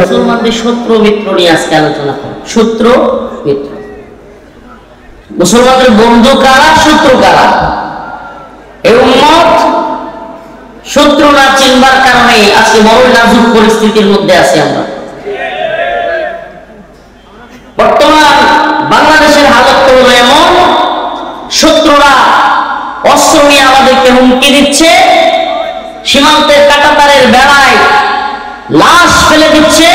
মুসলমানদের শত্রু মিত্র নিয়ে আজকে আলোচনা করব। শত্রু মিত্র, মুসলমানদের বন্ধু কারা, শত্রু কারা? এই উম্মত শত্রু না চিনবার কারণে আজকে বড় নাজুক পরিস্থিতির মধ্যে আছি আমরা। বর্তমান বাংলাদেশের হালত হলো এমন, শত্রুরা অস্ত্র নিয়ে আমাদেরকে হুমকি দিচ্ছে, সীমান্তের কাঁটাতারের বেড়ায় লাশ ফেলে দিচ্ছে,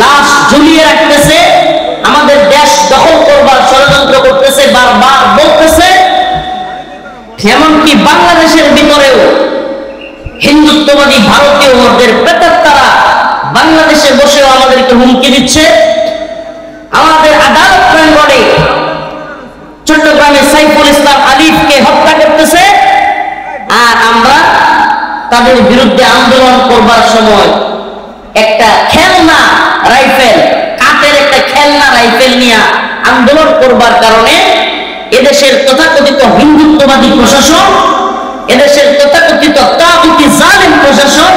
লাশ ঝুলিয়ে রাখতেছে, আমাদের দেশ দখল করবার ষড়যন্ত্র করতেছে, বারবার বলতেছে। এমনকি বাংলাদেশের ভিতরেও হিন্দুত্ববাদী ভারতীয় ওদের প্রেতাত্মারা বাংলাদেশে বসেও আমাদেরকে হুমকি দিচ্ছে। আমাদের আদালত প্রাঙ্গণে চট্টগ্রামে সাইফুল ইসলাম আলিফকে হত্যা করতেছে, আর আমরা তাদের বিরুদ্ধে আন্দোলন করবার সময় একটা খেলনা রাইফেল, কাঠের একটা খেলনা রাইফেল নিয়ে আন্দোলন করবার কারণে এদেশের তথাকথিত হিন্দুত্ববাদী প্রশাসন, এদেশের তথাকথিত তাগুতি জালেম প্রশাসন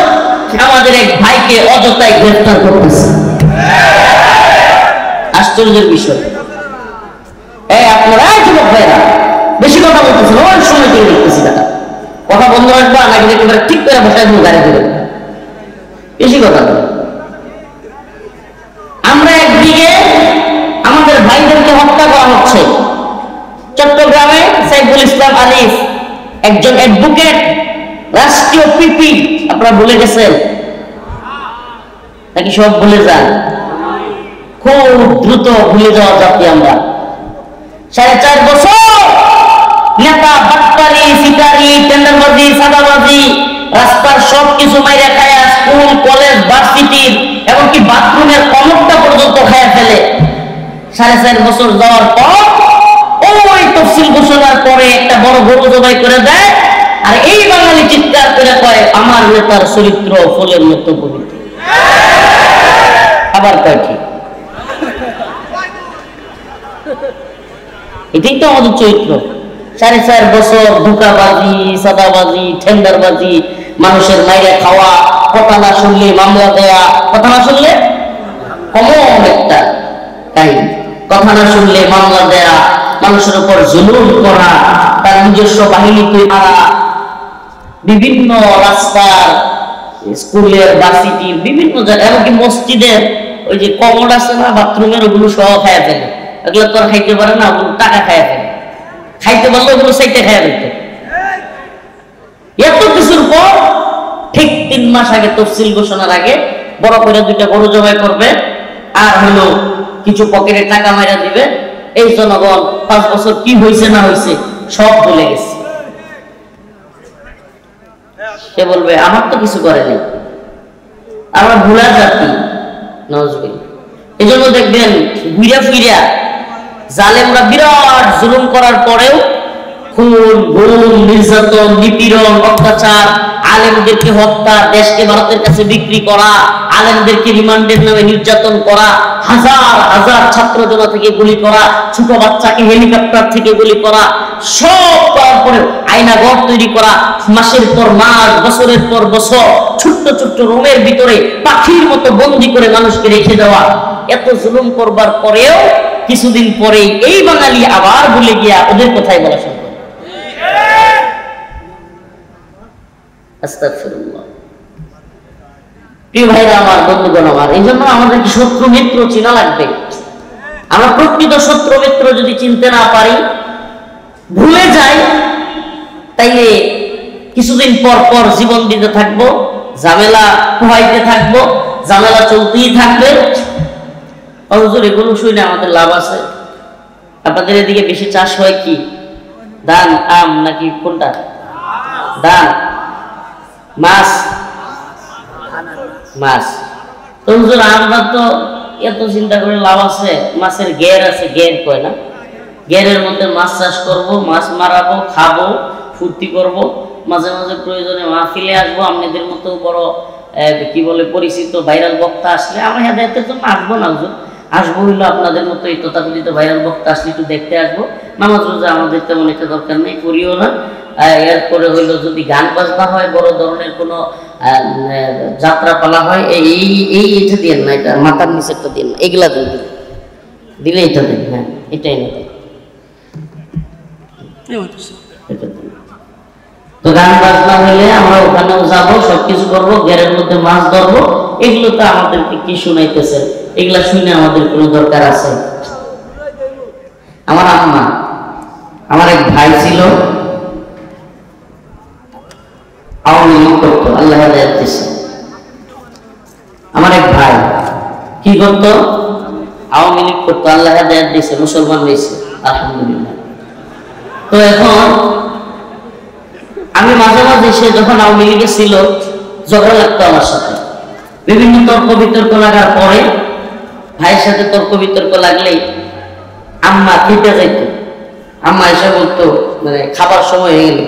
আমাদের এক ভাইকে অযথাই গ্রেফতার করতেছে। আশ্চর্যের বিষয়। আপনারা যুবক ভাইরা বেশি কথা বলতেছেন, ওই সময় করে দেখতেছি কথা বন্ধ রাখবা নাকি একেবারে ঠিক করে বসায় দিয়ে গাড়ি দেবেন, বেশি কথা বলে। আমরা একদিকে আমাদের ভাইদেরকে হত্যা করা হচ্ছে, চট্টগ্রামে সাইফুল ইসলাম আলিফ একজন অ্যাডভোকেট, রাষ্ট্রীয় পিপি, আপনারা ভুলে গেছেন নাকি সব ভুলে যান? খুব দ্রুত ভুলে যাওয়া জাতি আমরা। 4.5 বছর নেতা বাটপারি, সিটারি, টেন্ডারবাজি, সাদাবাজি, রাস্তার সবকিছু মাইরা খায়া, স্কুল কলেজ ভার্সিটির এমনকি বাথরুমের কমকটা পর্যন্ত খায়া ফেলে। 4.5 বছর যাওয়ার পর ওই তফসিল ঘোষণার পরে একটা বড় গরু জবাই করে দেয়, আর এই বাঙালি চিৎকার করে কয় আমার নেতার চরিত্র ফুলের মতো পবিত্র। আবার কয় ঠিক। এটাই তো আমাদের চরিত্র। 4.5 বছর ধোঁকাবাজি, সাদাবাজি, টেন্ডারবাজি, মানুষের মাইরে খাওয়া, কথা না শুনলে মামলা দেয়া, কথা না শুনলে কমন একটা কাহিনী, কথা না শুনলে মামলা দেয়া, মানুষের উপর জুলুম করা, তার নিজস্ব বাহিনী তৈরি করা, বিভিন্ন রাস্তার, স্কুলের, ভার্সিটির বিভিন্ন জায়গায়, এমনকি মসজিদের ওই যে কমোড আছে না বাথরুমের, ওগুলো সহ খায়া ফেলে। এগুলো তো আর খাইতে পারে না, ওগুলো টাকা খায়া ফেলে। খাইতে পারলে ওগুলো সাইটে খায়া ফেলতো। এত কিছুর পর ঠিক 3 মাস আগে তফসিল ঘোষণার আগে বড় করে 2টা গরু জবাই করবে, আর হলো কিছু পকেটে টাকা মাইরা দিবে। এই জনগণ 5 বছর কি হয়েছে না হয়েছে সব বলে গেছে। সে বলবে আমার তো কিছু করেনি, আমরা ভুলা জাতি। নজরুল এই জন্য দেখবেন ঘুরা ফিরা জালেমরা বিরাট জুলুম করার পরেও খুন, গুম, নির্যাতন, নিপীড়ন, অত্যাচার, আলেমদেরকে হত্যা, দেশকে ভারতের কাছে বিক্রি করা, আলেমদেরকে রিমান্ডের নামে নির্যাতন করা, হাজার হাজার ছাত্র জনতা থেকে গুলি করা, ছোট বাচ্চাকে হেলিকপ্টার থেকে গুলি করা, সব করার পরে আয়নাঘর তৈরি করা, মাসের পর মাস, বছরের পর বছর ছোট্ট ছোট্ট রুমের ভিতরে পাখির মতো বন্দি করে মানুষকে রেখে দেওয়া, এত জুলুম করবার পরেও কিছুদিন পরেই এই বাঙালি আবার ভুলে গিয়া ওদের কথাই বলা শুরু করে। আস্তাগফিরুল্লাহ। প্রিয় ভাইরা আমার, বন্ধুগণ আমার, এই জন্য আমাদেরকে শত্রু মিত্র চেনা লাগবে। আমরা প্রকৃত শত্রু মিত্র যদি চিনতে না পারি, ভুলে যাই, তাইলে কিছুদিন পর পর জীবন দিতে থাকবো, ঝামেলা পোহাইতে থাকবো, ঝামেলা চলতেই থাকবে। হুজুর এগুলো শুনে আমাদের লাভ আছে? আপনাদের এদিকে বেশি চাষ হয় কি ধান, আম নাকি কোনটা? ধান, মাছ? মাছ। তো হুজুর আমরা তো এত চিন্তা করে লাভ আছে, মাছের ঘের আছে, ঘের কয় না, ঘেরের মধ্যে মাছ চাষ করব, মাছ মারাবো, খাবো, ফুর্তি করব, মাঝে মাঝে প্রয়োজনে মাহফিলে আসবো, আপনাদের মতো বড় কি বলে পরিচিত ভাইরাল বক্তা আসলে আমরা হেদায়েতের জন্য আসবো না হুজুর, আসবো হইলো আপনাদের মতো এই তথাকথিত ভাইরাল বক্তা আসলে একটু দেখতে আসবো। নামাজ রোজা আমাদের তেমন একটা দরকার নেই, করিও না, এরপরে হইলো যদি গান বাজনা হয়, বড় ধরনের কোনো যাত্রা পালা হয়, এইটা দিয়ে না, এটা মাথার নিচেরটা দিয়ে না, এগুলা দিলে এটা দেন। হ্যাঁ, এটাই না, তো গান বাজনা হইলে আমরা ওখানেও যাবো, সবকিছু করবো, ঘেরের মধ্যে মাছ ধরবো, এগুলো তো আমাদেরকে কি শুনাইতেছে? এগুলা শুনে আমাদের কোনো দরকার আছে? আমার আম্মা, আমার এক ভাই ছিল, আওয়ামী লীগ করতো, আল্লাহ হেদায়েত দিছে। আমার এক ভাই কি করতো? আওয়ামী লীগ করতো, আল্লাহ হেদায়েত দিছে, মুসলমান হয়েছে, আলহামদুলিল্লাহ। তো এখন আমি মাঝে মাঝে, সে যখন আওয়ামী লীগে ছিল, ঝগড়া লাগতো আমার সাথে, বিভিন্ন তর্ক বিতর্ক লাগার পরে, ভাইয়ের সাথে তর্ক বিতর্ক লাগলেই আম্মা খেতে যাইত। আম্মা এসে বলতো, মানে খাবার সময় হয়ে গেল,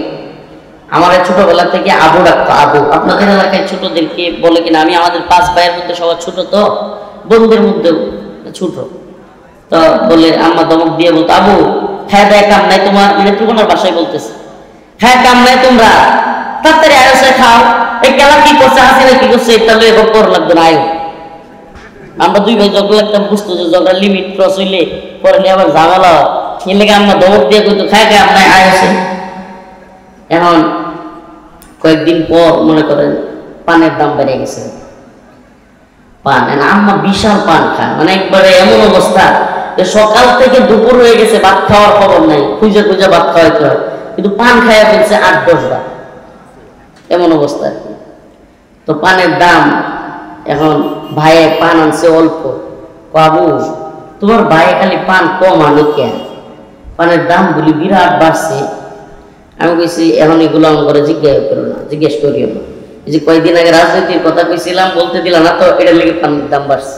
আমার ছোটবেলা থেকে আবু ডাকতো, আবু। আপনাদের এলাকায় ছোটদেরকে বলে কিনা? আমি আমাদের 5 ভাইয়ের মধ্যে সবার ছোট, তো বোনদের মধ্যেও ছোট। তো বলে আম্মা দমক দিয়ে বলতো, আবু হ্যাঁ দেয় কাম নাই তোমার, নেত্রকোনার বাসায় বলতেছে, হ্যাঁ কাম নাই তোমরা, তাড়াতাড়ি আয়োসে খাও, এই কেলা কি করছে, হাসিনা কি করছে, তাহলে এবার পর লাগতো না, আয়ো। আমরা 2 ভাই ঝগড়া লাগতাম, বুঝতো যে ঝগড়া লিমিট ক্রস হইলে পরে আবার ঝামেলা। এর লেগে আম্মা দমক দিয়ে কইতো, খায় কাম নাই, আয়োসে। এখন কয়েকদিন পর মনে করেন পানের দাম বেড়ে গেছে, পান, আম্মা বিশাল পান খায়, মানে একবারে এমন অবস্থা যে সকাল থেকে দুপুর হয়ে গেছে, ভাত খাওয়ার খবর নাই, খুঁজে খুঁজে ভাত খাওয়াইতে হয়, কিন্তু পান খাইয়া ফেলছে 8-10 বার, এমন অবস্থা আর কি। তো পানের দাম, এখন ভাইয়ে পান আনছে অল্প, বাবু তোমার ভাইয়ে খালি পান কম আনো কেন, পানের দাম গুলি বিরাট বাড়ছে। আমি কইছি এখন এগুলো আমার জিজ্ঞাসা করো না, জিজ্ঞেস করিও না, এই যে কয়েকদিন আগে রাজনীতির কথা কইছিলাম, বলতে দিলাম না, তো এটার লেগে পানের দাম বাড়ছে।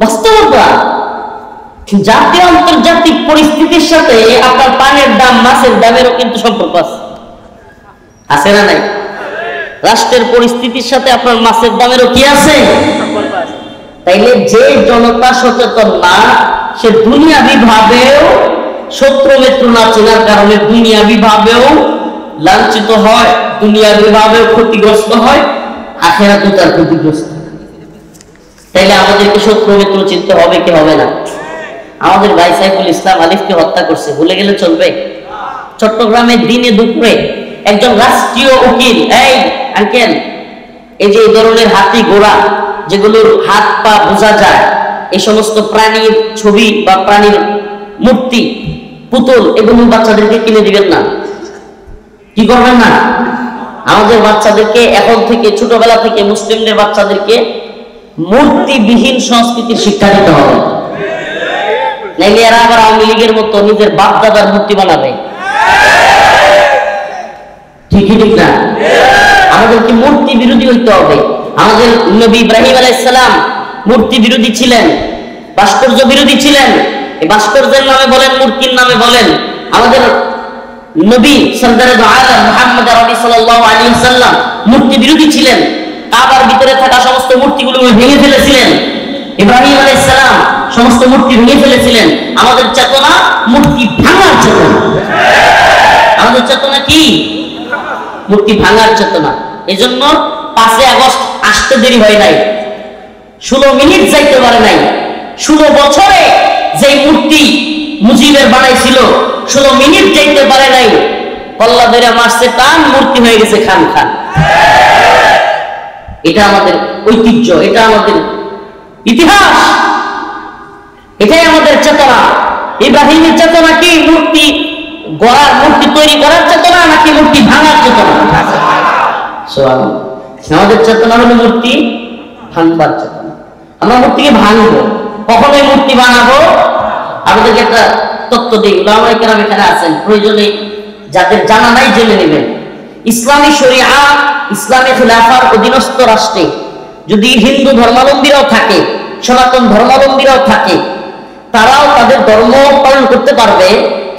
বাস্তবতা, জাতীয় আন্তর্জাতিক পরিস্থিতির সাথে আপনার পানের দাম, মাছের দামেরও কিন্তু সম্পর্ক আছে, আছে না নাই? রাষ্ট্রের পরিস্থিতির সাথে আপনার মাছের দামেরও কি আছে? তাইলে যে জনতা সচেতন না, সে দুনিয়াবি ভাবেও শত্রু মিত্র না চেনার কারণে দুনিয়াবি ভাবেও লাঞ্ছিত হয়, দুনিয়াবি ভাবেও ক্ষতিগ্রস্ত হয়, আখিরাতেও তার ক্ষতিগ্রস্ত। তাইলে আমাদেরকে শত্রু মিত্র চিনতে হবে কি হবে না? আমাদের ভাই সাইফুল ইসলাম আলিফকে হত্যা করছে, ভুলে গেলে চলবে? চট্টগ্রামের দিনে দুপুরে একজন রাষ্ট্রীয় উকিল, এই আঙ্কেল, এই যে এই ধরনের হাতি ঘোড়া যেগুলোর হাত পা বোঝা যায়, এই সমস্ত প্রাণীর ছবি বা প্রাণীর মূর্তি, পুতুল, এগুলো বাচ্চাদেরকে কিনে দিবেন না। কি করবেন না? আমাদের বাচ্চাদেরকে এখন থেকে, ছোটবেলা থেকে মুসলিমদের বাচ্চাদেরকে মূর্তিবিহীন সংস্কৃতির শিক্ষা দিতে হবে, নাইলে এরা আবার আওয়ামী লীগের মতো নিজের বাপ দাদার মূর্তি বানাবে। ঠিকই ঠিক না? আমাদেরকে মূর্তি বিরোধী হইতে হবে। আমাদের নবী ইব্রাহিম আলাইহিস সালাম মূর্তি বিরোধী ছিলেন, ভাস্কর্য বিরোধী ছিলেন। এই ভাস্কর্যের নামে বলেন, মূর্তির নামে বলেন, আমাদের নবী সরদারে দু আলম মুহাম্মদ আরবি সাল্লাল্লাহু আলাইহি ওয়াসাল্লাম মূর্তি বিরোধী ছিলেন। কাবার ভিতরে থাকা সমস্ত মূর্তিগুলো ভেঙে ফেলেছিলেন। ইব্রাহিম আলাইহিস সালাম সমস্ত মূর্তি ভেঙে ফেলেছিলেন। আমাদের চেতনা মূর্তি ভাঙার চেতনা। আমাদের চেতনা কি? মূর্তি ভাঙার চেতনা। এজন্য 5 আগস্ট আসতে দেরি হয় নাই, 16 মিনিট যাইতে পারে নাই। 16 বছরে যে মূর্তি মুজিবের বানাইছিল 16 মিনিট যাইতে পারে নাই, কল্লা ধরে মারছে টান, মূর্তি হয়ে গেছে খান খান। এটা আমাদের ঐতিহ্য, এটা আমাদের ইতিহাস, এটাই আমাদের চেতনা। ইব্রাহিমের চেতনা কি? মূর্তি গড়ার, মূর্তি তৈরি করার চেতনা, নাকি মূর্তি ভাঙার চেতনা? আমাদের চেতনা হলো মূর্তি ভাঙবার চেতনা। আমরা মূর্তিকে ভাঙবো, কখনোই মূর্তি বানাবো। আপনাদেরকে একটা তথ্য দিই, উলামায়ে কেরাম এখানে আছেন, প্রয়োজনে যাদের জানা নাই জেনে নেবেন। ইসলামী শরিয়া, ইসলামী খিলাফার অধীনস্থ রাষ্ট্রে যদি হিন্দু ধর্মাবলম্বীরাও থাকে, সনাতন ধর্মাবলম্বীরাও থাকে, তারাও তাদের ধর্ম পালন করতে পারবে,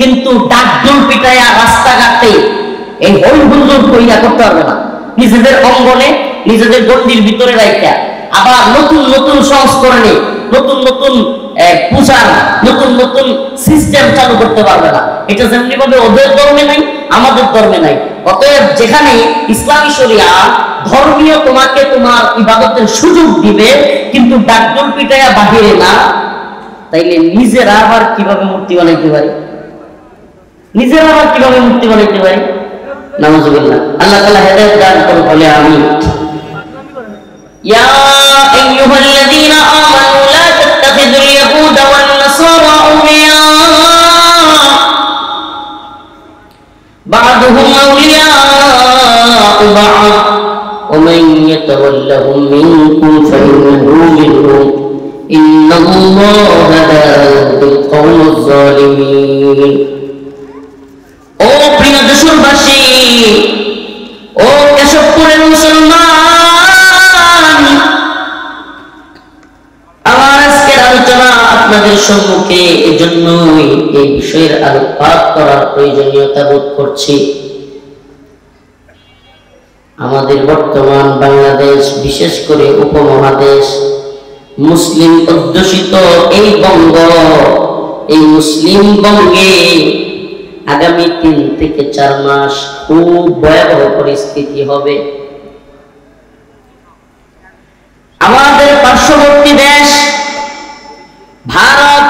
কিন্তু ডাকডোল পিটায়া রাস্তাঘাটে এই হই হুল্লোড় কইরা করতে পারবে না। নিজেদের অঙ্গনে, নিজেদের গণ্ডির ভিতরে রাখা, আবার নতুন নতুন সংস্করণে, নতুন নতুন পূজার নতুন নতুন সিস্টেম চালু করতে পারবে না। এটা যেমনি ভাবে ওদের ধর্মে নাই, আমাদের ধর্মে নাই। অতএব যেখানে ইসলামী শরিয়া ধর্মীয় তোমাকে তোমার ইবাদতের সুযোগ দিবে, কিন্তু ডাকডোল পিটাইয়া বাহিরে না, তাইলে নিজেরা আবার কিভাবে মূর্তি বানাইতে পারি? নিজেরা আবার কিভাবে মূর্তি বানাইতে পারি? নাউজুবিল্লাহ। আল্লাহ তাআলা হেদায়েত দান করুন, বলে আমিন। ইয়া আইয়ুহাল্লাযীনা আমানু লা তাত্তাখিযুল ইয়াহুদা ওয়ান নাসারা আউলিয়া বা'দুহুম আউলিয়াউ বা'দ ওয়া মান ইয়াতাওয়াল্লাহুম মিনকুম ফাইন্নাহু মিনহুম ইন্নাল্লাহা লা ইয়াহদিল কওমাজ জালিমিন। ও প্রিয় দেশবাসী, ও কেশবপুরের মুসলমান, আমার আজকের আলোচনা আপনাদের সম্মুখে এজন্যই এই বিষয়ের আলোকপাত করার প্রয়োজনীয়তা বোধ করছি। আমাদের বর্তমান বাংলাদেশ, বিশেষ করে উপমহাদেশ, মুসলিম অধ্যুষিত এই বঙ্গ, এই মুসলিম বঙ্গে আগামী 3 থেকে 4 মাস খুব ভয়াবহ পরিস্থিতি হবে। আমাদের পার্শ্ববর্তী দেশ ভারত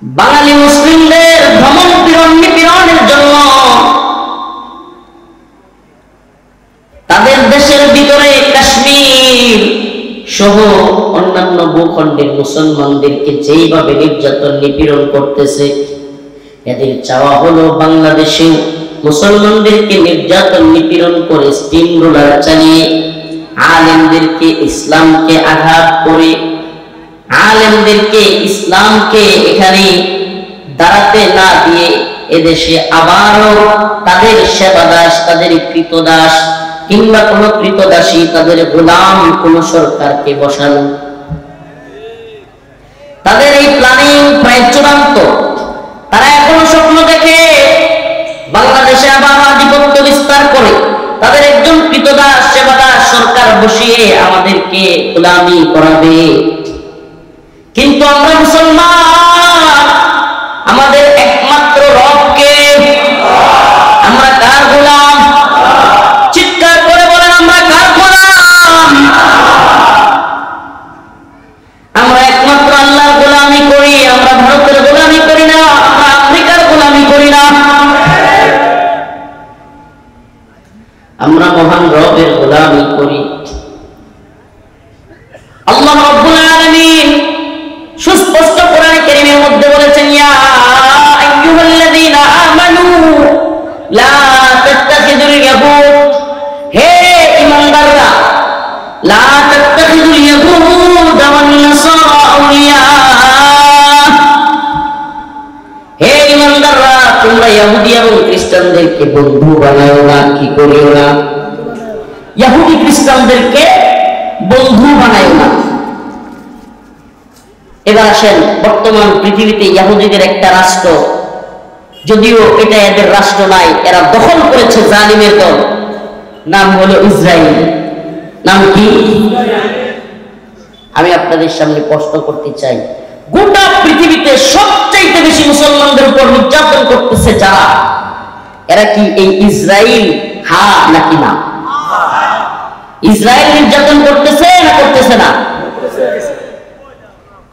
বাঙালি মুসলিমদের ভ্রমণ নিপীড়নের জন্য তাদের দেশের ভিতরে কাশ্মীর সহ অন্যান্য ভূখণ্ডের মুসলমানদেরকে যেইভাবে নির্যাতন নিপীড়ন করতেছে, এদের চাওয়া হলো বাংলাদেশে মুসলমানদেরকে নির্যাতন নিপীড়ন করে স্টিম রোলার চালিয়ে আলেমদেরকে, ইসলামকে আঘাত করে, আলেমদেরকে, ইসলামকে এখানে দাঁড়াতে না দিয়ে এদেশে আবারও তাদের সেবাদাস, তাদের কৃতদাস কিংবা কোন কৃতদাসী, তাদের গোলাম কোন সরকারকে বসানো। তাদের এই প্ল্যানিং প্রায় চূড়ান্ত। তারা এখনো স্বপ্ন দেখে বাংলাদেশে আবার আধিপত্য বিস্তার করে তাদের একজন কৃতদাস, সেবাদাস সরকার বসিয়ে আমাদেরকে গোলামি করাবে। কিন্তু আমরা মুসলমান, আমাদের একমাত্র রবকে, আমরা কার গোলাম? চিৎকার করে বলেন, আমরা কার গোলাম? আমরা একমাত্র আল্লাহর গোলামি করি। আমরা ভারতের গোলামি করি না, আমরা আফ্রিকার গোলামি করি না, আমরা মহান রবের গোলামি করি। আল্লাহ রাব্বুল আলামিন সুস্পষ্ট কোরআনে কারীমের মধ্যে বলেছেন, ইয়া আইয়ুহাল্লাযীনা আমানু লা তাত্তাখিযুল ইয়াহুদ, হে ঈমানদাররা, লা তাত্তাখিযুল ইয়াহুদা ওয়ান নাসারা আউলিয়া, হে ঈমানদাররা, তোমরা ইহুদি এবং খ্রিস্টানদেরকে বন্ধু বানাও না। কি করিও না? ইহুদি খ্রিস্টানদেরকে বন্ধু বানাও না। এবার আসেন, বর্তমান পৃথিবীতে ইহুদিদের একটা রাষ্ট্র, যদিও এটা এদের রাষ্ট্র নাই, এরা দখল করেছে জালিমের দল, নাম হলো ইসরায়েল। নাম কি? আমি আপনাদের সামনে প্রশ্ন করতে চাই, গোটা পৃথিবীতে সবচাইতে বেশি মুসলমানদের উপর নির্যাতন করতেছে যারা, এরা কি এই ইসরায়েল? হ্যাঁ নাকি না? ইসরায়েল নির্যাতন করতেছে না করতেছে না?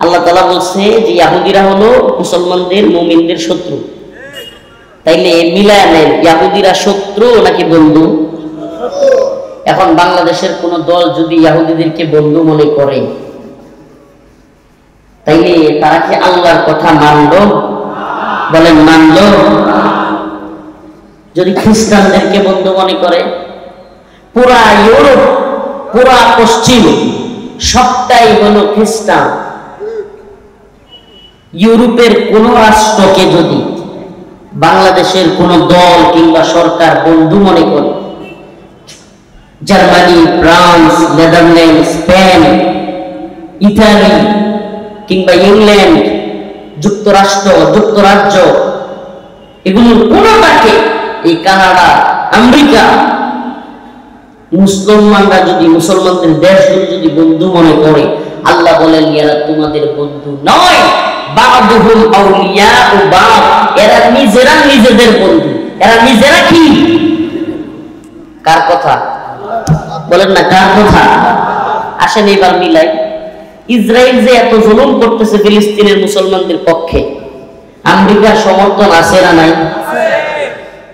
আল্লাহ তাআলা বলছে যে ইহুদিরা হলো মুসলমানদের, মুমিনদের শত্রু। তাইলে মিলায় নেন, ইহুদিরা শত্রু নাকি বন্ধু? এখন বাংলাদেশের কোন দল যদি ইহুদিদেরকে বন্ধু মনে করে, তাইলে তারা কি আল্লাহর কথা মানলো? বলেন মানলো? যদি খ্রিস্টানদেরকে বন্ধু মনে করে, পুরা ইউরোপ, পুরা পশ্চিম সবটাই হলো খ্রিস্টান, ইউরোপের কোন রাষ্ট্রকে যদি বাংলাদেশের কোন দল কিংবা সরকার বন্ধু মনে করে, Germany, France, Netherland, Spain, Italy কিংবা ইংল্যান্ড, যুক্তরাষ্ট্র, যুক্তরাজ্য, এগুলোর কোনটাকে, এই কানাডা, আমেরিকা, মুসলমানরা যদি, মুসলমানদের দেশগুলো যদি বন্ধু মনে করে, আল্লাহ বলেন এরা তোমাদের বন্ধু নয়, বা'দুহুম আউলিয়াউ বা'দ, এরা নিজেরা নিজেদের বন্ধু। এরা নিজেরা কি? কার কথা বলেন না, কার কথা? আসেন এবার মিলাই। ইসরায়েল যে এত জুলুম করতেছে ফিলিস্তিনের মুসলমানদের পক্ষে, আমেরিকার সমর্থন আছে না নাই?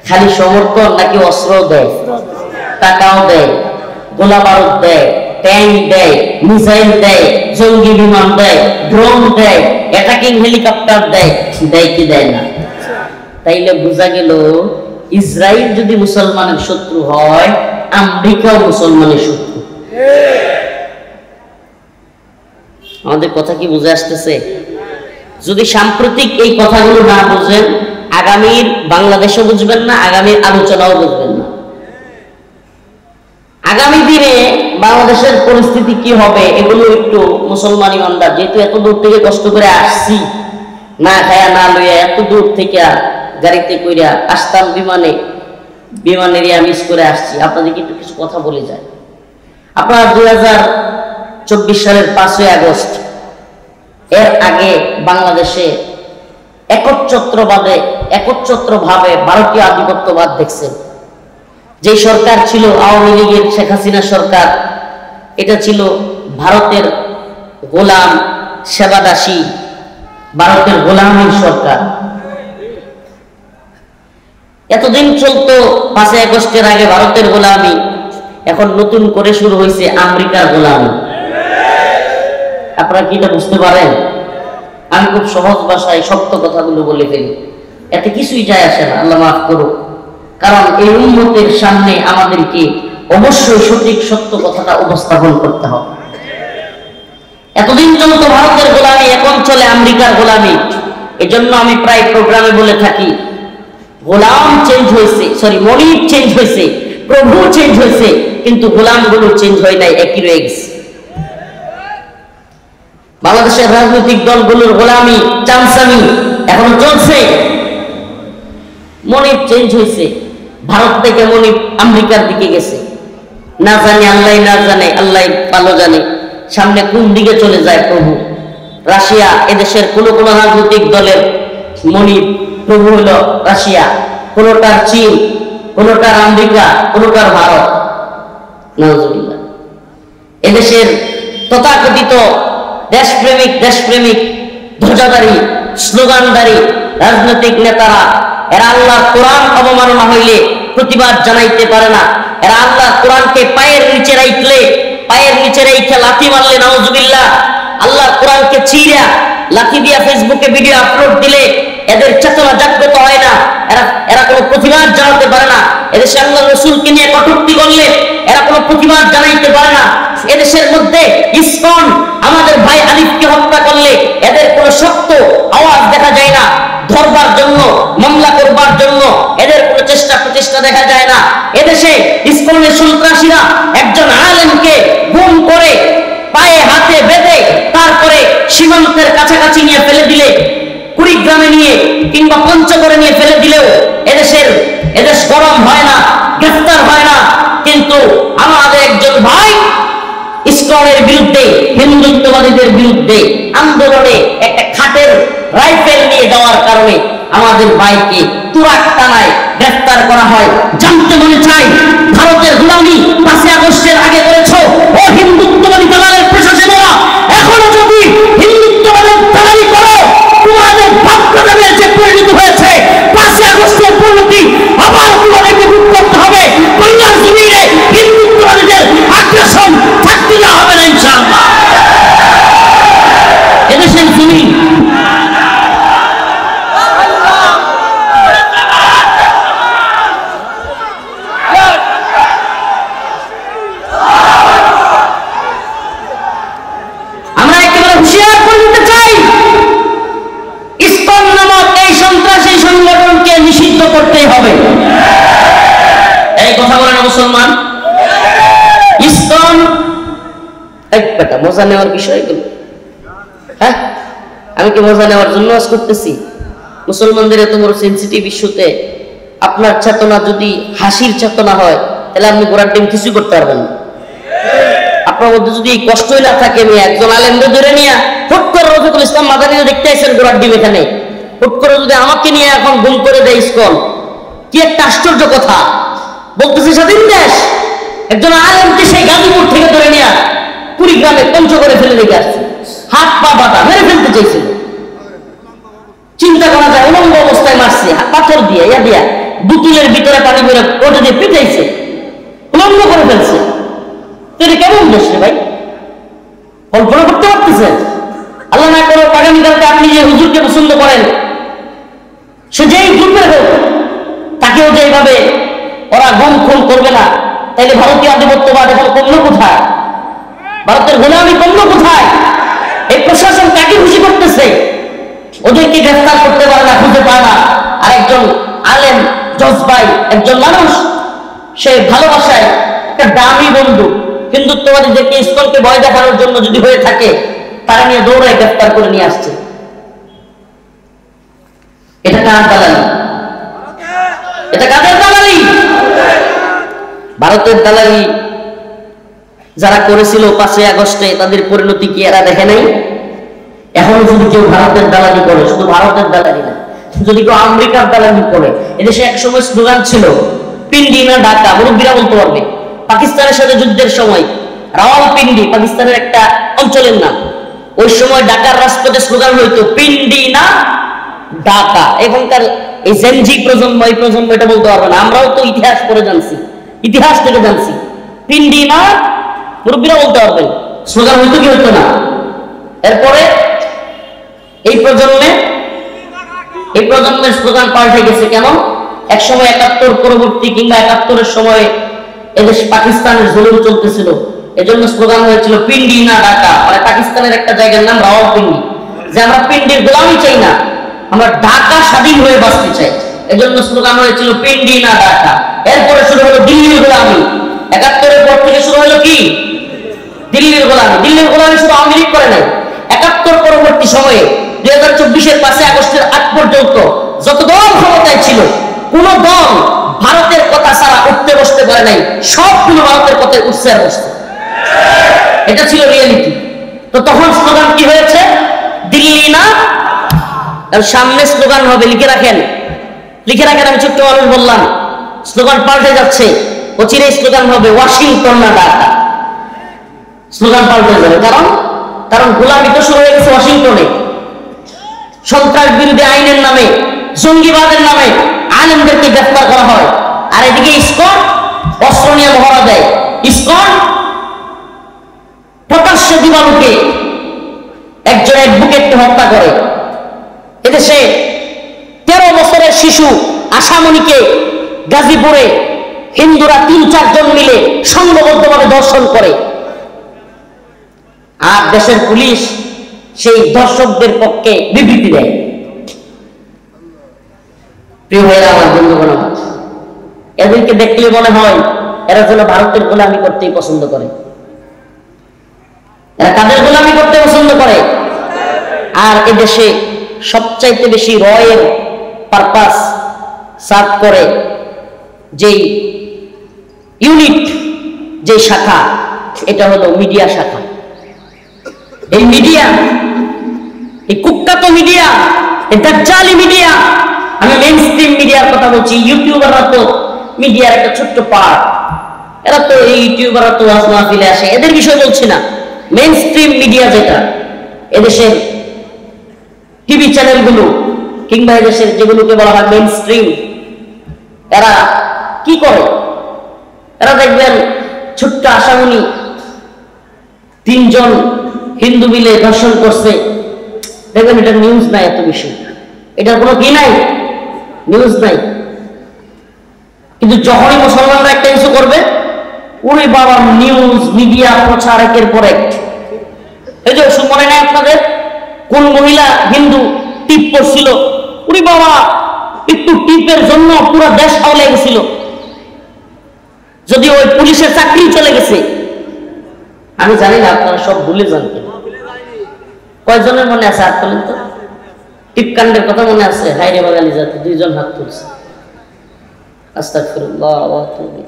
খালি সমর্থন নাকি অস্ত্র দেয়, টাকাও দেয়, গোলা বারুদ দেয়, ট্যাঙ্ক দেয়, মিসাইল দেয়, জঙ্গি বিমান দেয়, ড্রোন দেয়, অ্যাটাকিং হেলিকপ্টার দেয়, দেয় কি দেয় না? তাইলে বোঝা গেল ইসরায়েল যদি মুসলমানের শত্রু হয়, আমেরিকাও মুসলমানের শত্রু। আমাদের কথা কি বুঝে আসতেছে? যদি সাম্প্রতিক এই কথাগুলো না বুঝেন, আগামীর বাংলাদেশও বুঝবেন না, আগামীর আলোচনাও বুঝবেন না। আগামী দিনে বাংলাদেশের পরিস্থিতি কি হবে, এগুলো একটু মুসলমান ইমানদার, যেহেতু এত দূর থেকে কষ্ট করে আসছি, না খায়া না লইয়া এত দূর থেকে গাড়িতে কইরা আসতাম, বিমানের মিস করে আসছি, আপনাদেরকে একটু কিছু কথা বলে যায়। আপনারা 2024 সালের 5ই আগস্ট এর আগে বাংলাদেশে একচ্ছত্রভাবে ভারতীয় আধিপত্যবাদ দেখছেন। যে সরকার ছিল আওয়ামী লীগের শেখ হাসিনা সরকার, এটা ছিল ভারতের গোলাম সেবাদাসী, ভারতের গোলামীর সরকার। এতদিন চলতো 5ই আগস্টের আগে ভারতের গোলামি, এখন নতুন করে শুরু হয়েছে আমেরিকার গোলামি। আপনারা কি এটা বুঝতে পারেন? আমি খুব সহজ ভাষায় শক্ত কথাগুলো বলে ফেলি, এতে কিছুই যায় আসে না, আল্লাহ মাফ করুক। কারণ এই উম্মতের সামনে আমাদেরকে অবশ্যই সঠিক সত্য কথাটা উপস্থাপন করতে হবে। এতদিন চলতো ভারতের গোলামি, এখন চলে আমেরিকার গোলামি। এজন্য আমি প্রায় প্রোগ্রামে বলে থাকি, গোলাম চেঞ্জ হয়েছে, মনিব চেঞ্জ হয়েছে, প্রভু চেঞ্জ হয়েছে, কিন্তু গোলামগুলো চেঞ্জ হয় নাই, একই রয়ে গেছে। বাংলাদেশের রাজনৈতিক দলগুলোর গোলামি চামচামি এখনো চলছে। মনিব চেঞ্জ হয়েছে, ভারত থেকে মনিব আমেরিকার দিকে গেছে, না জানি আল্লাহ, না জানে আল্লাহ ভালো জানে সামনে কোন দিকে চলে যায় প্রভু। রাশিয়া, এদেশের কোন রাজনৈতিক দলের মনিব প্রভু হলো রাশিয়া, কোনটার চীন, কোনটার আমেরিকা, কোনটার ভারত। নাউজুবিল্লাহ। এদেশের তথাকথিত দেশপ্রেমিক ধ্বজাধারী স্লোগানধারী রাজনৈতিক নেতারা, এরা আল্লাহর কোরআন অবমাননা হইলে প্রতিবাদ জানাইতে পারে না। এরা আল্লাহর কোরআনকে পায়ের নিচে রাইখে লাথি মারলে নাউজুবিল্লাহ, আল্লাহর কোরআনকে ছিঁড়া লাথি দিয়া ফেসবুকে ভিডিও আপলোড দিলে এদের চেতনা জাগ্রত হয় না, এরা কোনো প্রতিবাদ জানাতে পারে না। এদেশে আল্লাহ রাসূলকে নিয়ে কটূক্তি করলে এরা কোনো প্রতিবাদ জানাইতে পারে না। এদেশের মধ্যে ইসকন আমাদের ভাই আলিফকে হত্যা করলে এদের কোনো শক্ত আওয়াজ দেখা যায় না। ধরবার জন্য, মামলা করবার জন্য এদের কোনো প্রচেষ্টা দেখা যায় না। এদেশে ইসকনের সন্ত্রাসীরা একজন আলেমকে গুম করে পায়ে হাতে বেঁধে তারপরে সীমান্তের কাছাকাছি নিয়ে ফেলে দিলে, কুড়িগ্রামে নিয়ে কিংবা পঞ্চগড়ে নিয়ে ফেলে দিলেও এদেশ গরম হয় না, গ্রেফতার হয় না। কিন্তু আমাদের একজন ভাই ইসকনের বিরুদ্ধে, হিন্দুত্ববাদীদের বিরুদ্ধে আন্দোলনে একটা খাটের রাইফেল নিয়ে যাওয়ার কারণে আমাদের ভাইকে তুরাক টানায় গ্রেফতার করা হয়। জানতে মনে চাই, ভারতের গোলামি 5ই আগস্টের আগে করেছ ও হিন্দুত্ববাদী দালালের প্রশাসনেরা, এখনো যদি হিন্দুত্ববাদের দালালি করো, তোমাদের বাপদাদাদের যে পরিণত হয়েছে 5ই আগস্টের পরিণতি আবার তোমাদেরকে ভোগ করতে হবে। বাংলার জমিনে হিন্দুত্ববাদীদের আগ্রাসন থাকতে দেওয়া হবে না ইনশাআল্লাহ। এদেশের জমিন করতে হবে। এই কথা বলে না মুসলমান? ইসকন একটা মজা নেওয়ার বিষয়গুলো, হ্যাঁ, আমি কি মজা নেওয়ার জন্য আজ করতেছি? মুসলমানদের এত বড় সেন্সিটিভ ইস্যুতে আপনার চেতনা যদি হাসির চেতনা হয়, তাহলে আপনি গোড়ার ডিম কিছু করতে পারবেন না। আপনার মধ্যে যদি এই কষ্টই না থাকে, মেয়ে একজন আলেমদের ধরে নিয়ে হুট করে রফিকুল ইসলাম মাদানীকে দেখতে আসছেন গোড়ার ডিম এখানে, হুট করে যদি আমাকে নিয়ে এখন গুম করে দেয় ইসকন, কি একটা আশ্চর্য কথা। বলতেছে স্বাধীন দেশ, একজন আলেমকে সেই গাজীপুর থেকে ধরে নিয়ে কুড়িগ্রামে পঞ্চগড়ে ফেলে রেখে আসছে, হাত পা বাঁধা, মেরে ফেলতে চাইছিল। চিন্তা করা যায়, উলঙ্গ অবস্থায় মারছে, পাথর দিয়ে ইয়া দিয়া, বুতুলের ভিতরে পানি করে ওটা দিয়ে পিটাইছে, উলঙ্গ করে ফেলছে। এটা কেমন দেশ রে ভাই? কল্পনা করতে পারতেছেন? আল্লাহ না করো আগামীকালকে আপনি যে হুজুরকে পছন্দ করেন, সে যেই গ্রুপের হোক, তাকেও যে এইভাবে ওরা গম খুন করবে না, তাইলে ভারতীয় আধিপত্যবাদ এখন কমলো কোথায়? ভারতের গোলামি কমলো কোথায়? এই প্রশাসন কাকে খুশি করতেছে? ওদেরকে গ্রেফতার করতে পারে না, খুঁজে পায় না। আর একজন আলেম জজবাই একজন মানুষ, সে ভালোবাসায় একটা দামি বন্ধু হিন্দুত্ববাদীদেরকে ইসকনকে ভয় দেখানোর জন্য যদি হয়ে থাকে, তারা নিয়ে দৌড়ায় গ্রেফতার করে নিয়ে আসছে। এটা কার দালালি? এটা কাদের দালালি? ভারতের দালালি যারা করেছিল 5ই আগস্টে, তাদের পরিণতি কি এরা দেখে নাই? এখন যদি কেউ ভারতের দালালি করে, শুধু ভারতের দালালি না, যদি কেউ আমেরিকার দালালি করে, এদেশে একসময় স্লোগান ছিল পিন্ডি না ঢাকা, মুরব্বীরা বলতে পারবে। পাকিস্তানের সাথে যুদ্ধের সময় রাওয়ালপিন্ডি পাকিস্তানের একটা অঞ্চলের নাম, ওই সময় ঢাকার রাজপথে স্লোগান হইতো পিন্ডি না ঢাকা। এখনকার এই জেনজি প্রজন্ম, এই প্রজন্ম এটা বলতে পারবে না, আমরাও তো ইতিহাস পড়ে জানছি, ইতিহাস থেকে জানছি। পিন্ডি না, মুরব্বীরা বলতে পারবেন, স্লোগান হইতো কি হইতো না। এরপরে এই প্রজন্মের স্লোগান পাল্টে গেছে। কেন? এক সময় 71 পরবর্তী কিংবা 71-এর সময় এদেশ পাকিস্তানের জুলুম চলতেছিল, এজন্য স্লোগান হয়েছিল পিন্ডি না ঢাকা, মানে পাকিস্তানের একটা জায়গার নাম রাওয়ালপিন্ডি, যে আমরা পিন্ডির গোলামি চাই না, আমরা ঢাকা স্বাধীন হয়ে বাঁচতে চাই, এজন্য স্লোগান হয়েছিল পিন্ডি না ঢাকা। এরপরে শুরু হলো দিল্লির গোলামি, 71-এর পর থেকে শুরু হলো কি? দিল্লির গোলামি। দিল্লির গোলামি শুধু আওয়ামী লীগ করে নাই, 71 পরবর্তী সময়ে 2024-এর 5ই আগস্টের আগ পর্যন্ত যত দল ক্ষমতায় ছিল, কোন দল ভারতের কথা ছাড়া উঠতে বসতে পারে নাই, সবগুলো ভারতের কথায় উঠছে আর বসছে। এটা ছিল রিয়েলিটি। তো তখন স্লোগান কি হয়েছে? দিল্লি না, সামনে স্লোগান হবে, লিখে রাখেন, লিখে রাখেন। আমি ছোট্ট মানুষ বললাম, স্লোগান পাল্টে যাচ্ছে, অচিরেই স্লোগান হবে ওয়াশিংটন না ঢাকা। স্লোগান পাল্টে যাবে, কারণ গোলামি তো শুরু হয়ে গেছে ওয়াশিংটনে। সন্ত্রাস বিরোধী আইনের নামে, জঙ্গিবাদের নামে আলেমদেরকে গ্রেফতার করা হয়, আর এদিকে ইসকন অস্ত্র নিয়ে মহড়া দেয়। ইসকন প্রকাশ্যে দিবালোকে একজন অ্যাডভোকেটকে হত্যা করে। এদেশে 13 বছরের শিশু আশামণিকে গাজীপুরে হিন্দুরা 3-4 জন মিলে সংঘবদ্ধভাবে ধর্ষণ করে, আর দেশের পুলিশ সেই ধর্ষকদের পক্ষে বিবৃতি দেয়। প্রিয় ভাইরা আমার, বন্ধুগণ, এদেরকে দেখলে মনে হয় এরা যেন ভারতের গোলামি করতেই পছন্দ করে। এরা কাদের গোলামি করতে পছন্দ করে? আর এদেশে সবচাইতে বেশি রয়ের পারপাস সার্ভ করে যেই ইউনিট, যে শাখা, এটা হলো মিডিয়া শাখা। এই মিডিয়া, এই কুখ্যাত মিডিয়া, এই দাজ্জালি মিডিয়া, আমি মেইনস্ট্রিম মিডিয়ার কথা বলছি। ইউটিউবাররা তো মিডিয়ার একটা ছোট্ট পার্ট, এরা তো এই ইউটিউবাররা তো ওয়াজ মাহফিলে আসে, এদের বিষয় বলছি না। মেইনস্ট্রিম মিডিয়া যেটা, এদেশের টিভি চ্যানেলগুলো কিংবা এদেশের যেগুলোকে বলা হয় মেইনস্ট্রিম, এরা কি করে? এরা দেখবেন ছোট্ট আশামণি 3 জন হিন্দু মিলে ধর্ষণ করছে, দেখবেন এটা নিউজ নাই, এত বেশি এটার কোনো কি নাই, নিউজ নাই। কিন্তু যখনই মুসলমানরা একটা কিছু করবে, ওরে বাবা, নিউজ মিডিয়া প্রচার একের পর এক। এই যে মনে নাই আপনাদের, কোন মহিলা হিন্দু টিপ করছিল, ওরে বাবা, একটু টিপের জন্য পুরো দেশ হাওলে গেছিল, যদি ওই পুলিশের চাকরি চলে গেছে। আমি জানি না আপনারা সব ভুলে যান, কয়জনের মনে আছে হাত তোলেন তো? টিপকাণ্ডের কথা মনে আছে? হাইরে বাঙালি জাতি, 2 জন হাত তুলছে। আস্তাগফিরুল্লাহ ওয়া আতুবু ইলাইহি।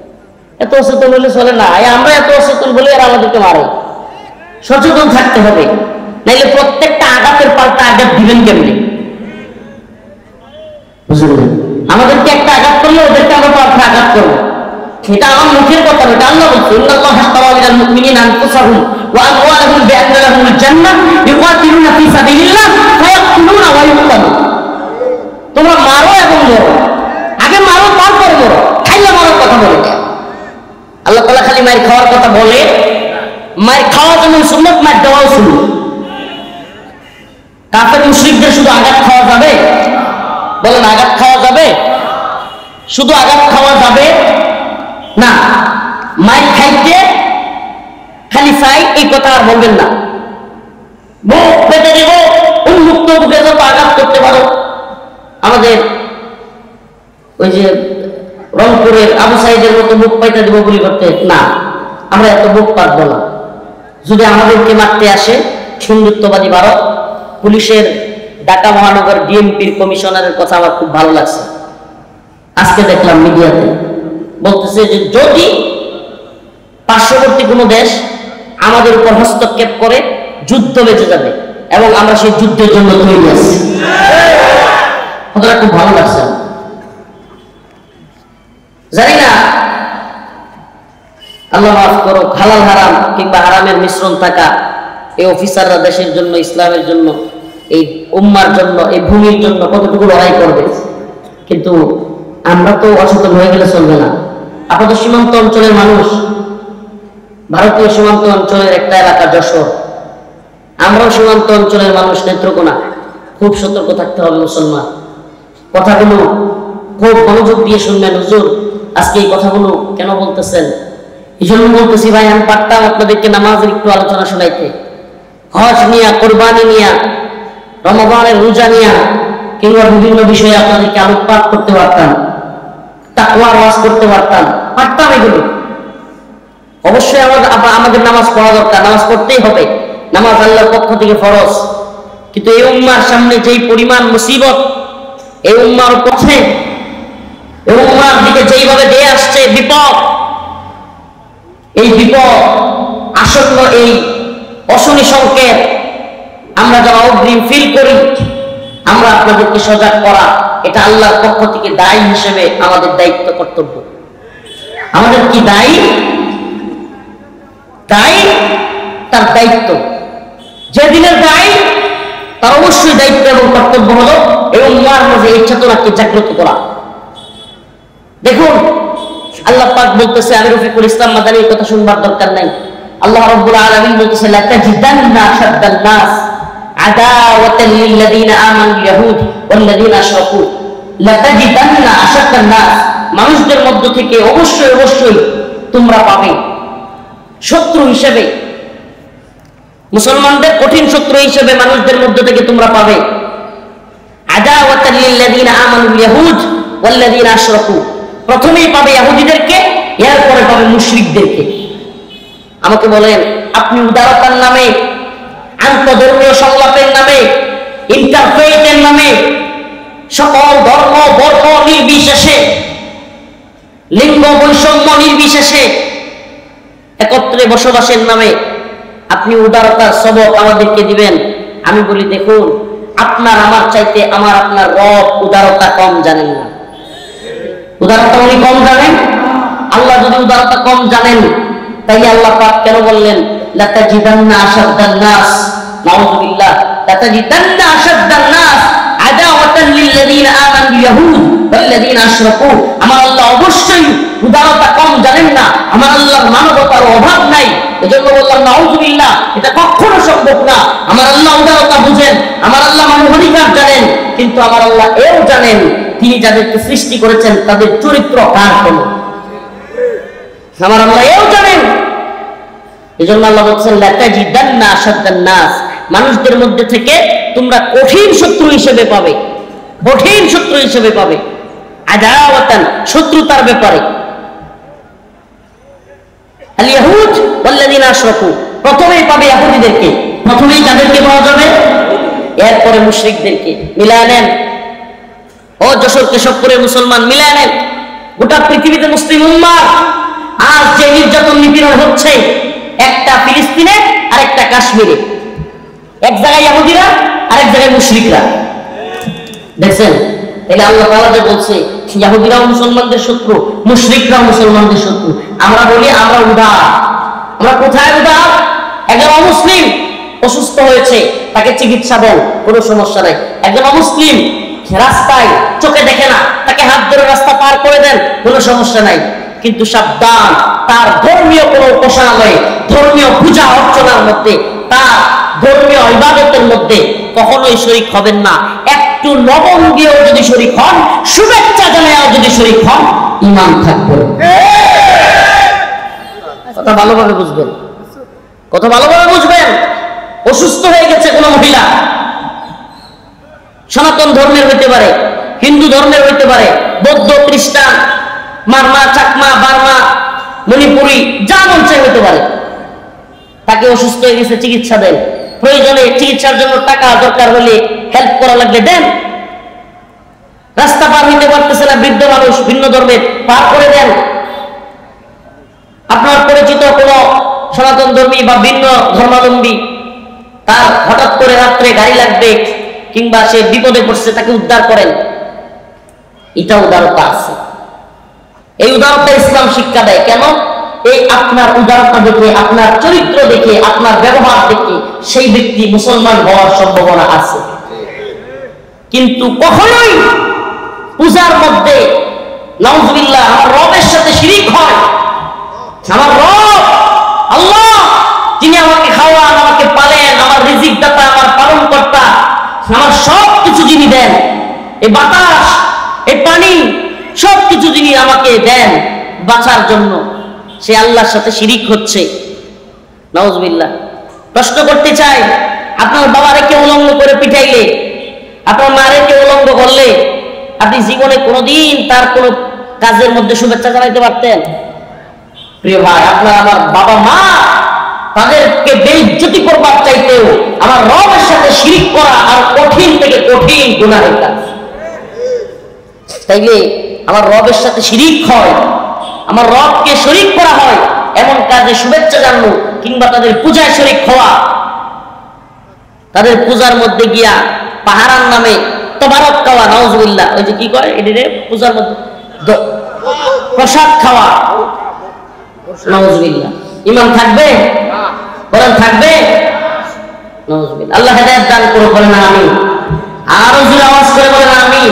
এত অসচেতন হলে চলে না, আমরা এত অসচেতন বলে এরা আমাদেরকে মারে। সচেতন থাকতে হবে, নাইলে প্রত্যেকটা আঘাতের পাল্টা আঘাত দিবেন কেমনি? বুঝলেন? আমাদেরকে একটা আঘাত করলে ওদেরকে আমরা পাল্টা আঘাত করবো, এটা আমার মুখের কথা, এটা আল্লাহ বলছে, ইন্নাল্লাহা আশতারা মিনাল মুমিনিনা আনফুসাহুম ওয়া আমওয়ালাহুম বিআন্না লাহুমুল জান্নাহ ইউকাতিলুনা ফী সাবিলিল্লাহ ফায়াকতুলুনা ওয়া ইউকতালুন। তোমরা মারো এবং মরো, আগে মারো তারপর মরো, খাইয়া মারার কথা বলে কেন? আল্লাহ তাআলা খালি মায়ের খাওয়ার কথা বলে, মায়ের খাওয়া যেমন সুন্নাত, মায়ের দেওয়াও সুন্নাত। কাফের মুশরিকদের শুধু আঘাত খাওয়া যাবে? বলেন, আঘাত খাওয়া যাবে? শুধু আঘাত খাওয়া যাবে না, মাইর খাইতে খালি চাই এই কথা আর বলবেন না। মুখ পেতে দেব, উন্মুক্ত বুকে যত আঘাত করতে পারো। আমাদের ওই যে রংপুরের আবু সাইদের মতো মুখ পাইতে দেবো গুলি করতে না, আমরা এত মুখ পাতবো না। যদি আমাদেরকে মারতে আসে, হিন্দুত্ববাদী ভারত, পুলিশের ঢাকা মহানগর ডিএমপির কমিশনারের কথা আমার খুব ভালো লাগছে। আজকে দেখলাম মিডিয়াতে বলতেছে যে যদি পার্শ্ববর্তী কোনো দেশ আমাদের উপর হস্তক্ষেপ করে যুদ্ধ বেঁচে যাবে এবং আমরা সেই যুদ্ধের জন্য তৈরি আছি। কথাটা খুব ভালো লাগছে। জানি না, আল্লাহ মাফ করো, হালাল হারাম কিংবা হারামের মিশ্রণ থাকা এই অফিসাররা দেশের জন্য, ইসলামের জন্য, এই উম্মার জন্য, এই ভূমির জন্য কতটুকু লড়াই করবে। কিন্তু আমরা তো অসচেতন হয়ে গেলে চলবে না। আপাতত সীমান্ত অঞ্চলের মানুষ, ভারতীয় সীমান্ত অঞ্চলের একটা এলাকা যশোর, আমরাও সীমান্ত অঞ্চলের মানুষ, নেত্রকোনা। খুব সতর্ক থাকতে হবে মুসলমান। কথাগুলো খুব মনোযোগ দিয়ে শুনবেন। হুজুর আজকে এই কথাগুলো কেন বলতেছেন? এই জন্য বলতেছি ভাই, আমি পারতাম আপনাদেরকে নামাজের একটু আলোচনা শোনাইতে, হজ নিয়া, কোরবানি নিয়া, রমাদানের রোজা নিয়া, কিংবা বিভিন্ন বিষয়ে আপনাদেরকে আলোকপাত করতে পারতাম, তাকওয়ার ওয়াজ করতে পারতাম, এগুলো। অবশ্যই আমাদের নামাজ পড়া দরকার, নামাজ পড়তেই হবে, নামাজ আল্লাহর পক্ষ থেকে ফরজ। কিন্তু এই উম্মার সামনে যেই পরিমাণ মুসিবত, এই উম্মার পথে, এই উম্মার দিকে যেইভাবে দিয়ে আসছে বিপদ, এই বিপদ আসন্ন, এই অশনি সংকেত আমরা যারা অগ্রিম ফিল করি, আমরা আপনাদেরকে সজাগ করা, এটা আল্লাহর পক্ষ থেকে দায়ী হিসেবে আমাদের দায়িত্ব, কর্তব্য। আমাদের কি দায়ী? দায়ী তার দায়িত্ব, যে দিনের দায়ী তার অবশ্যই দায়িত্ব এবং কর্তব্য হলো এই উম্মার মাঝে এই চেতনাকে জাগ্রত করা। দেখুন আল্লাহ পাক বলতেছে, আমি রফিকুল ইসলাম মাদানীর কথা শুনবার দরকার নাই। আল্লাহ রাব্বুল আলামিন বলতেছে, লাতাজিদান্না আশাদ্দান নাস আদাওয়াতান লিল্লাযিনা আমানুল ইয়াহুদ ওয়াল্লাযিনা আশরাকু। লাতাজিদান্না আশাদ্দান নাস, মানুষদের মধ্য থেকে অবশ্যই অবশ্যই তোমরা পাবে শত্রু হিসেবে, মুসলমানদের কঠিন শত্রু হিসেবে মানুষদের মধ্য থেকে তোমরা পাবে আদাওয়াতান লিল্লাযিনা আমানুল ইয়াহুদ ওয়াল্লাযিনা আশরাকু। প্রথমেই পাবে ইহুদিদেরকে, এরপরে পাবে মুশরিকদেরকে। আমাকে বলেন, আপনি উদারতার নামে, আন্তঃধর্মীয় সংলাপের নামে, ইন্টারফেথের নামে, সকল ধর্ম বর্ণ নির্বিশেষে, লিঙ্গ বৈষম্য নির্বিশেষে একত্রে বসবাসের নামে আপনি উদারতার সবক আমাদেরকে দিবেন। আমি বলি, দেখুন, আপনার আমার চাইতে আমার আপনার রব উদারতা কম জানেন না। উদারতা উনি কম জানেন? আল্লাহ যদি উদারতা কম জানেন, তাই আল্লাহ পাক কেন বললেন লাতাজিদান্না আশাদ্দান নাস, নাউযুবিল্লাহ, লাতাজিদান্না আশাদ্দান নাস আদাওয়াতান লিল্লাযিনা আমানুল ইয়াহুদ ওয়াল্লাযিনা আশরাকু। আমার আল্লাহ অবশ্যই উদারতা কম জানেন না, আমার আল্লাহর মানবতার অভাব নাই। এজন্য বললাম নাউযুবিল্লাহ, এটা কখনো সম্ভব না। আমার আল্লাহ উদারতা বুঝেন, আমার আল্লাহ মানবাধিকার জানেন, কিন্তু আমার আল্লাহ এও জানেন তিনি যাদেরকে সৃষ্টি করেছেন তাদের চরিত্র কার কেমন। আমার আল্লাহ এও জানেন। এজন্য আল্লাহ বলছেন লাতাজিদান্না আশাদ্দান নাস, মানুষদের মধ্যে থেকে তোমরা কঠিন শত্রু হিসেবে পাবে, কঠিন শত্রু হিসেবে পাবে। আদাওয়াতান, শত্রুতার ব্যাপারে। আল ইয়াহুদ ওয়াল্লাযিনা আশরাকু, প্রথমেই পাবে ইহুদিদেরকে, প্রথমেই তাদেরকে পাওয়া যাবে, এরপরে মুশরিকদেরকে। মিলায় নেন, ও যশোর কেশবপুরের মুসলমান, মিলায় নেন। গোটা পৃথিবীতে মুসলিম উম্মাহ আজ যে নির্যাতন নিপীড়ন হচ্ছে, একটা ফিলিস্তিনে আর একটা কাশ্মীরে, এক জায়গায় ইহুদিরা আরেক জায়গায় মুশরিকরা। দেখছেন? তাহলে আল্লাহ তাআলা যে বলছে ইহুদিরাও মুসলমানদের শত্রু, মুশরিকরাও মুসলমানদের শত্রু। আমরা বলি আমরা উদার। আমরা কোথায় উদার? একজন অমুসলিম অসুস্থ হয়েছে, তাকে চিকিৎসা দেন, কোনো সমস্যা নাই। একজন অমুসলিম রাস্তায় চোখে দেখে না, তাকে হাত ধরে রাস্তা পার করে দেন, কোনো সমস্যা নাই। কিন্তু সাবধান, তার ধর্মীয় কোনো উপাসনালয়ে, ধর্মীয় পূজা অর্চনার মধ্যে, তার ধর্মীয় ইবাদতের মধ্যে কখনোই শরীক হবেন না। একটু লবণ দিয়েও যদি শরীক হন, শুভেচ্ছা জানায়ও যদি শরীক হন, ঈমান থাকবে। কথা ভালোভাবে বুঝবেন, কথা ভালোভাবে বুঝবেন। অসুস্থ হয়ে গেছে কোনো মহিলা, সনাতন ধর্মের হইতে পারে, হিন্দু ধর্মের হইতে পারে, বৌদ্ধ, খ্রিস্টান, মারমা, চাকমা, বার্মা, মণিপুরি, যা মন চাই হইতে পারে। তাকে অসুস্থ হয়ে গেছে, চিকিৎসা দেন। প্রয়োজনে চিকিৎসার জন্য টাকা দরকার হলে হেল্প করা লাগলে দেন। রাস্তা পার হইতে পারতেছে না বৃদ্ধ মানুষ, ভিন্ন ধর্মের, পার করে দেন। আপনার পরিচিত কোনো সনাতন ধর্মী বা ভিন্ন ধর্মাবলম্বী, তার হঠাৎ করে রাত্রে গাড়ি লাগবে কিংবা সে বিপদে পড়ছে, তাকে উদ্ধার করেন। এটা উদারতা আছে। এই উদারতা ইসলাম শিক্ষা দেয়। কেন? এই আপনার উদারতা দেখে, আপনার চরিত্র দেখে, আপনার ব্যবহার দেখে সেই ব্যক্তি মুসলমান হওয়ার সম্ভাবনা আছে। কিন্তু কখনোই পূজার মধ্যে নাউজুবিল্লাহ আমার রবের সাথে শিরিক হয়। আমার রব আল্লাহ, যিনি আমাকে খাওয়ান, আমাকে পালেন, আমার রিজিক দাতা, আমার পালন কর্তা, আমার সব কিছু যিনি দেন, এই বাতাস, এই পানি, সব কিছু যিনি আমাকে দেন বাঁচার জন্য, সে আল্লাহর সাথে শিরিক হচ্ছে। নাউজুবিল্লাহ। প্রশ্ন করতে চাই, আপনার বাবারে কেউ উলঙ্গ করে পিটাইলে, আপনার মারে কেউ উলঙ্গ করলে, আপনি জীবনে কোনোদিন তার কোনো কাজের মধ্যে শুভেচ্ছা জানাইতে পারতেন? প্রিয় ভাই, আপনার আমার বাবা মা, তাদেরকে বেইজ্জতি করবার চাইতেও আমার রবের সাথে শিরিক করা আর কঠিন থেকে কঠিন গুনাহের কাজ। তাইলে আমার রবের সাথে শিরিক হয়, আমার রবকে শরীক করা হয়, এমন কাজে শুভেচ্ছা জানানো কিংবা তাদের পূজায় শরীক হওয়া, তাদের পূজার মধ্যে গিয়া পাহারার নামে তবারক খাওয়া, নাউজুবিল্লাহ, ওই যে কি কয় এটারে পূজার মধ্যে প্রসাদ খাওয়া, নাউজুবিল্লাহ। ঈমান থাকবে? বলেন থাকবে? নাউজুবিল্লাহ। আল্লাহ হেদায়েত দান করুন, বলেন আমিন। আরো জোরে আওয়াজ করে বলেন আমিন।